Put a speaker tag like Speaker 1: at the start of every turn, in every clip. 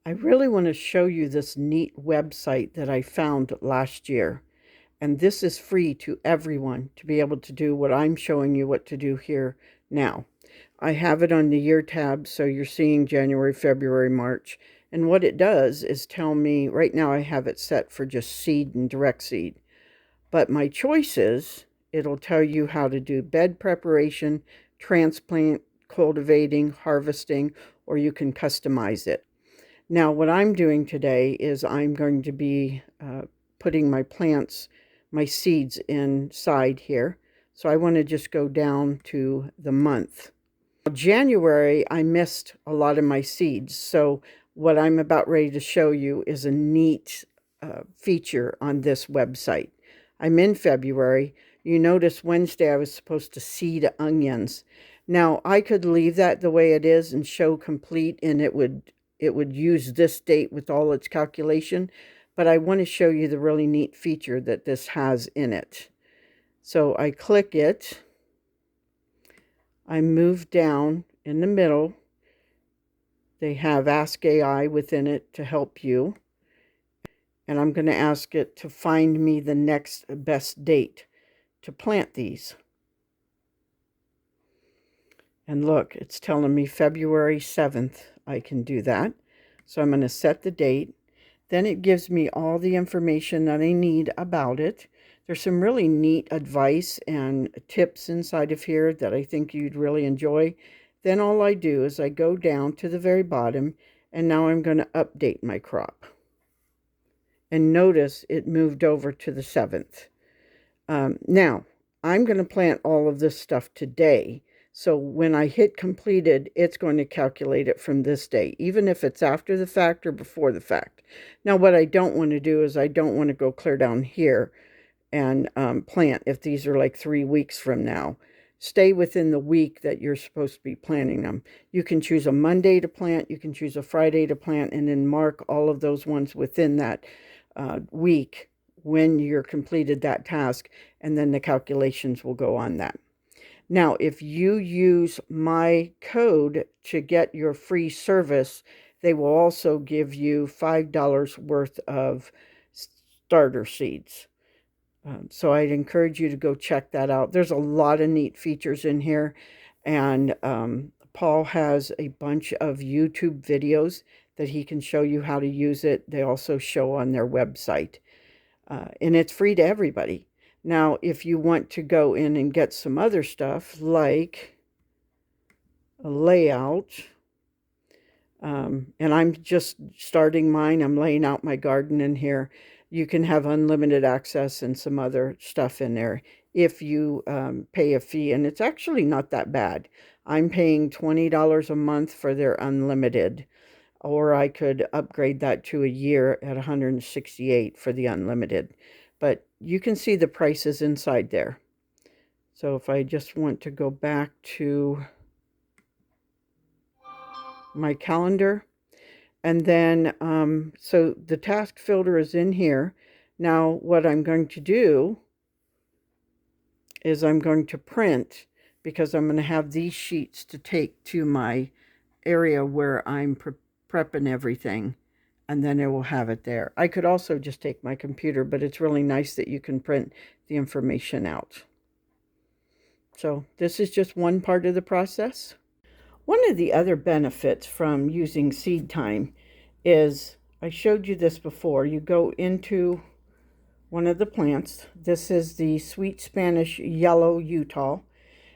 Speaker 1: I really want to show you this neat website that I found last year. And this is free to everyone to be able to do what I'm showing you what to do here now. I have it on the year tab, so you're seeing January, February, March. And what it does is tell me, right now I have it set for just seed and direct seed. But my choices, it'll tell you how to do bed preparation, transplant, cultivating, harvesting, or you can customize it. Now, what I'm doing today is I'm going to be putting my plants, my seeds inside here. So I want to just go down to the month. January, I missed a lot of my seeds. So what I'm about ready to show you is a neat feature on this website. I'm in February. You notice Wednesday I was supposed to seed onions. Now, I could leave that the way it is and show complete, and it would use this date with all its calculation, but I want to show you the really neat feature that this has in it. So I click it, I move down in the middle. They have Ask AI within it to help you. And I'm going to ask it to find me the next best date to plant these. And look, it's telling me February 7th I can do that. So I'm going to set the date. Then it gives me all the information that I need about it. There's some really neat advice and tips inside of here that I think you'd really enjoy. Then all I do is I go down to the very bottom, and now I'm going to update my crop. And notice it moved over to the 7th. Now, I'm going to plant all of this stuff today. So when I hit completed, it's going to calculate it from this day, even if it's after the fact or before the fact. Now, what I don't want to do is I don't want to go clear down here and plant if these are like 3 weeks from now. Stay within the week that you're supposed to be planting them. You can choose a Monday to plant, you can choose a Friday to plant, and then mark all of those ones within that week when you're completed that task, and then the calculations will go on that. Now, if you use my code to get your free service, they will also give you $5 worth of starter seeds. So I'd encourage you to go check that out. There's a lot of neat features in here, and Paul has a bunch of YouTube videos that he can show you how to use it. They also show on their website, and it's free to everybody. Now, if you want to go in and get some other stuff like a layout, and I'm just starting mine, I'm laying out my garden in here. You can have unlimited access and some other stuff in there if you pay a fee, and it's actually not that bad. I'm paying $20 a month for their unlimited, or I could upgrade that to a year at $168 for the unlimited. But you can see the prices inside there. So if I just want to go back to my calendar, and then so the task filter is in here. Now what I'm going to do is I'm going to print, because I'm going to have these sheets to take to my area where I'm prepping everything, and then it will have it there. I could also just take my computer, but it's really nice that you can print the information out. So this is just one part of the process. One of the other benefits from using Seed Time is, I showed you this before, you go into one of the plants. This is the Sweet Spanish Yellow Utah.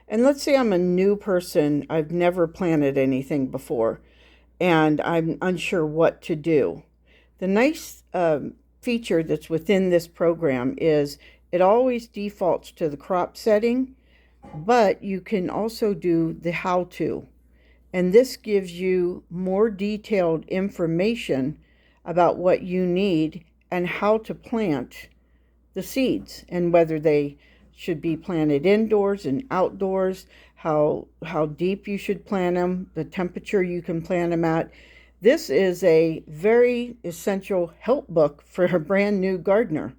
Speaker 1: And let's say I'm a new person, I've never planted anything before, and I'm unsure what to do. The nice feature that's within this program is it always defaults to the crop setting, but you can also do the how-to. And this gives you more detailed information about what you need and how to plant the seeds, and whether they should be planted indoors and outdoors, how deep you should plant them, the temperature you can plant them at. This is a very essential help book for a brand new gardener.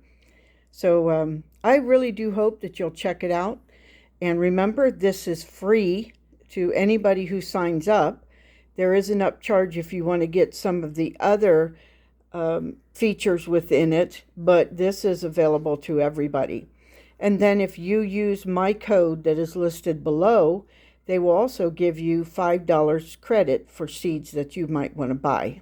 Speaker 1: So I really do hope that you'll check it out. And remember, this is free to anybody who signs up. There is an upcharge if you want to get some of the other features within it, but this is available to everybody. And then if you use my code that is listed below, they will also give you $5 credit for seeds that you might want to buy.